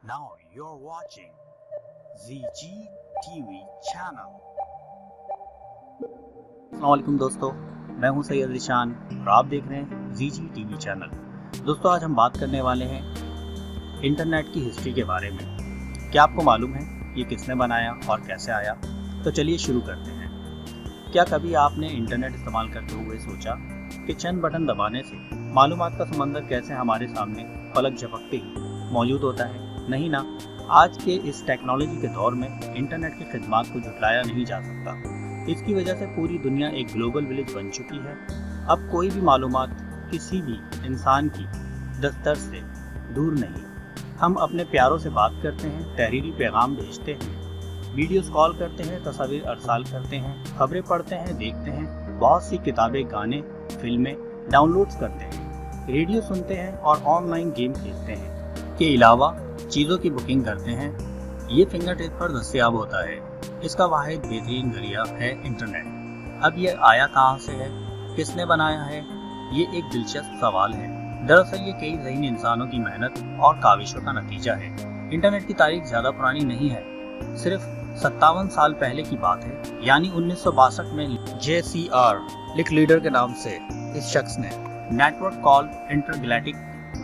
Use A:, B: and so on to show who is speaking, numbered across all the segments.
A: Now you're watching ZG TV channel. अस्सलामुअलैकुम दोस्तों, मैं हूं सैयद ज़ीशान और आप देख रहे हैं ZG TV चैनल। दोस्तों, आज हम बात करने वाले हैं इंटरनेट की हिस्ट्री के बारे में। क्या आपको मालूम है ये किसने बनाया और कैसे आया? तो चलिए शुरू करते हैं। क्या कभी आपने इंटरनेट इस्तेमाल करते हुए सोचा कि चंद बटन दबाने से मालूमात का समंदर कैसे हमारे सामने पलक झपकते ही मौजूद होता है? नहीं ना। आज के इस टेक्नोलॉजी के दौर में इंटरनेट की खिदमत को झुटलाया नहीं जा सकता। इसकी वजह से पूरी दुनिया एक ग्लोबल विलेज बन चुकी है। अब कोई भी मालूमात किसी भी इंसान की दस्तरस से दूर नहीं। हम अपने प्यारों से बात करते हैं, तहरीरी पैगाम भेजते हैं, वीडियोस कॉल करते हैं, तस्वीर अरसाल करते हैं, खबरें पढ़ते हैं, देखते हैं, बहुत सी किताबें, गाने, फिल्में डाउनलोड्स करते हैं, रेडियो सुनते हैं और ऑनलाइन गेम खेलते हैं के अलावा चीज़ों की बुकिंग करते हैं। ये फिंगर टिप पर दस्तयाब होता है। इसका वाहिद बेहतरीन जरिया है इंटरनेट। अब ये आया कहाँ से है, किसने बनाया है, ये एक दिलचस्प सवाल है। दरअसल ये कई ज़हीन इंसानों की मेहनत और काविशों का नतीजा है। इंटरनेट की तारीख ज़्यादा पुरानी नहीं है, सिर्फ 57 साल पहले की बात है, यानी 1962 में JCR लिक लीडर के नाम से इस शख्स ने नेटवर्क कॉल इंटरगैलेक्टिक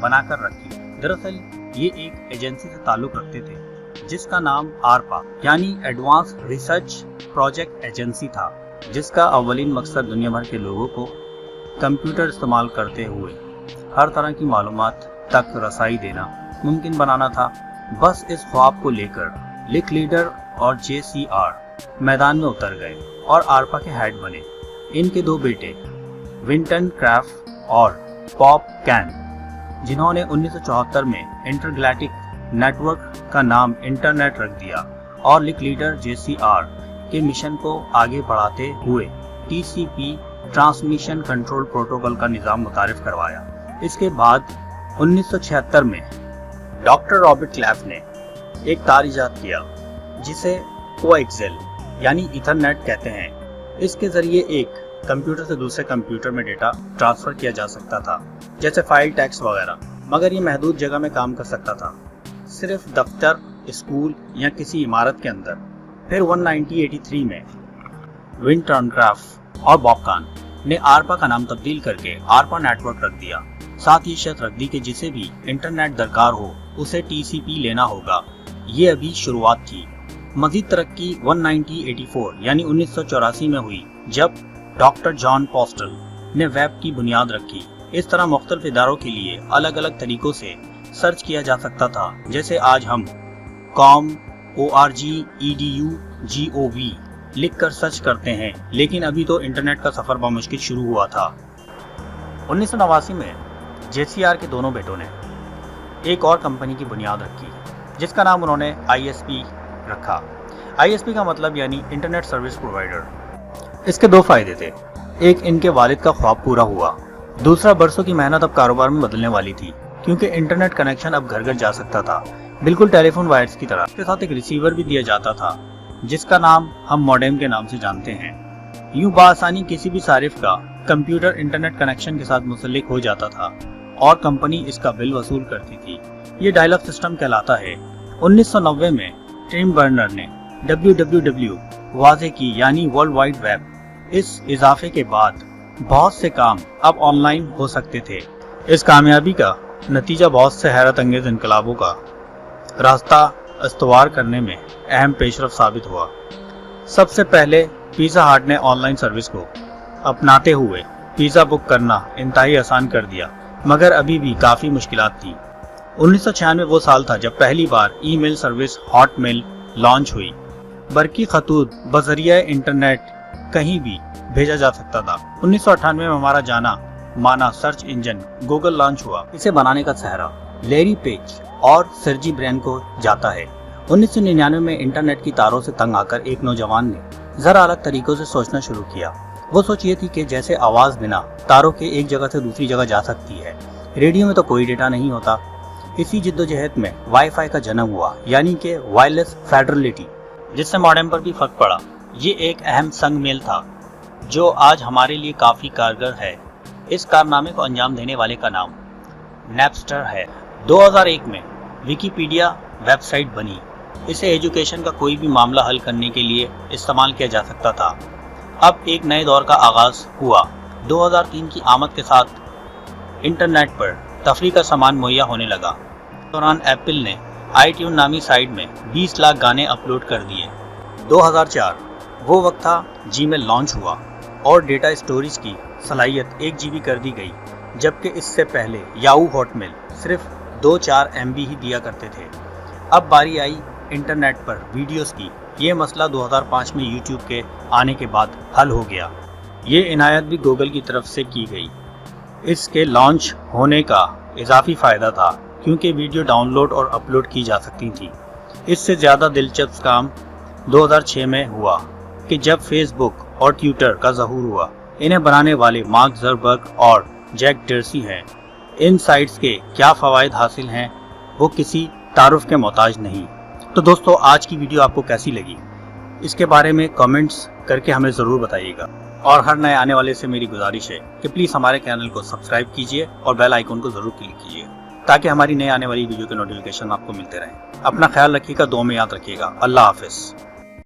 A: बनाकर रखी। दरअसल ये एक एजेंसी से ताल्लुक रखते थे जिसका नाम ARPA यानी एडवांस रिसर्च प्रोजेक्ट एजेंसी था, जिसका अव्वलीन मकसद दुनिया भर के लोगों को कंप्यूटर इस्तेमाल करते हुए हर तरह की मालूमात तक रसाई देना मुमकिन बनाना था। बस इस ख्वाब को लेकर लिक लीडर और JCR मैदान में उतर गए और ARPA के हेड बने। इनके दो बेटे विंटन क्रैफ्ट और पॉप कैन, जिन्होंने 1974 में इंटरगैलेक्टिक नेटवर्क का नाम इंटरनेट रख दिया और लिक लीडर JCR के मिशन को आगे बढ़ाते हुए TCP ट्रांसमिशन कंट्रोल प्रोटोकॉल का निज़ाम मुतारिफ करवाया। इसके बाद 1976 में डॉक्टर रॉबर्ट क्लैफ ने एक तार इजाद किया जिसे कोएक्सियल यानी इथरनेट कहते हैं। इसके जरिए एक कंप्यूटर से दूसरे कंप्यूटर में डेटा ट्रांसफर किया जा सकता था, जैसे फाइल, टेक्स्ट वगैरह, मगर ये महदूद जगह में काम कर सकता था, सिर्फ दफ्तर, स्कूल या किसी इमारत के अंदर। फिर 1983 में विंटन क्रैफ्ट और बॉब कान ने ARPA का नाम तब्दील करके ARPA नेटवर्क रख दिया। साथ ही शर्त रख दी कि जिसे भी इंटरनेट दरकार हो उसे TCP लेना होगा। ये अभी शुरुआत थी। मजीद तरक्की 1984 यानी 1984 में हुई, जब डॉक्टर जॉन पोस्टल ने वेब की बुनियाद रखी। इस तरह मुख्तलिफ इदारों के लिए अलग अलग तरीकों से सर्च किया जा सकता था, जैसे आज हम com, org, edu, gov लिख कर सर्च करते हैं, लेकिन अभी तो इंटरनेट का सफर बामुश्किल शुरू हुआ था। 1989 में JCR के दोनों बेटों ने एक और कंपनी की बुनियाद रखी, जिसका नाम उन्होंने ISP रखा। ISP का मतलब यानी इंटरनेट सर्विस प्रोवाइडर। इसके दो फायदे थे। एक, इनके वालिद का ख्वाब पूरा हुआ। दूसरा, बरसों की मेहनत अब कारोबार में बदलने वाली थी, क्योंकि इंटरनेट कनेक्शन अब घर घर जा सकता था, बिल्कुल टेलीफोन वायर्स की तरह। इसके साथ एक रिसीवर भी दिया जाता था, जिसका नाम हम मॉडेम के नाम से जानते हैं। यूं बासानी किसी भी सारिफ का कंप्यूटर इंटरनेट कनेक्शन के साथ मुंसलिक हो जाता था और कंपनी इसका बिल वसूल करती थी। ये डायल अप सिस्टम कहलाता है। 1990 में टिम बर्नर ने www वाज़े की, यानी वर्ल्ड वाइड वेब। इस इजाफे के बाद बहुत से काम अब ऑनलाइन हो सकते थे। इस कामयाबी का नतीजा बहुत से हैरत अंगेज इनकलाबों का रास्ता इस्तवार करने में अहम पेशरफ साबित हुआ। सबसे पहले पिज़्ज़ा हट ने ऑनलाइन सर्विस को अपनाते हुए पिज़्ज़ा बुक करना इंतहाई आसान कर दिया, मगर अभी भी काफ़ी मुश्किलात थी। 1996 वो साल था जब पहली बार ईमेल सर्विस हॉटमेल लॉन्च हुई। बरकी खतूत बजरिया इंटरनेट कहीं भी भेजा जा सकता था। 1998 में हमारा जाना माना सर्च इंजन गूगल लॉन्च हुआ। इसे बनाने का सहरा लैरी पेज और सर्जी ब्रेन को जाता है। 1999 में इंटरनेट की तारों से तंग आकर एक नौजवान ने जरा अलग तरीकों से सोचना शुरू किया। वो सोच ये थी कि जैसे आवाज बिना तारों के एक जगह से दूसरी जगह जा सकती है, रेडियो में तो कोई डेटा नहीं होता। इसी जिद्दोजहद में वाईफाई का जन्म हुआ, यानी कि वायरलेस फेडरलिटी, जिससे मॉडेम पर भी फर्क पड़ा। ये एक अहम संग मेल था जो आज हमारे लिए काफी कारगर है। इस कारनामे को अंजाम देने वाले का नाम नैपस्टर है। 2001 में विकिपीडिया वेबसाइट बनी। इसे एजुकेशन का कोई भी मामला हल करने के लिए इस्तेमाल किया जा सकता था। अब एक नए दौर का आगाज़ हुआ। 2003 की आमद के साथ इंटरनेट पर तफरीह का सामान मुहैया होने लगा। इस दौरान एप्पल ने iTunes नामी साइट में 20 लाख गाने अपलोड कर दिए। 2004 वो वक्त था जीमेल लॉन्च हुआ और डेटा स्टोरेज की सलाहियत 1 GB कर दी गई, जबकि इससे पहले याहू हॉटमेल सिर्फ 2-4 MB ही दिया करते थे। अब बारी आई इंटरनेट पर वीडियोस की। ये मसला 2005 में यूट्यूब के आने के बाद हल हो गया। ये इनायत भी गूगल की तरफ से की गई। इसके लॉन्च होने का इजाफी फ़ायदा था क्योंकि वीडियो डाउनलोड और अपलोड की जा सकती थी। इससे ज़्यादा दिलचस्प काम 2006 में हुआ कि जब फेसबुक और ट्विटर का ज़हूर हुआ। इन्हें बनाने वाले मार्क ज़करबर्ग और जैक डॉर्सी हैं। इन साइट्स के क्या फ़वाइद हासिल हैं वो किसी तारुफ के मोहताज नहीं। तो दोस्तों, आज की वीडियो आपको कैसी लगी इसके बारे में कमेंट्स करके हमें ज़रूर बताइएगा। और हर नए आने वाले से मेरी गुजारिश है कि प्लीज़ हमारे चैनल को सब्सक्राइब कीजिए और बेल आइकन को ज़रूर क्लिक कीजिए ताकि हमारी नए आने वाली वीडियो के नोटिफिकेशन आपको मिलते रहें। अपना ख्याल रखिएगा, दुआ में याद रखिएगा। अल्लाह हाफ़िज़।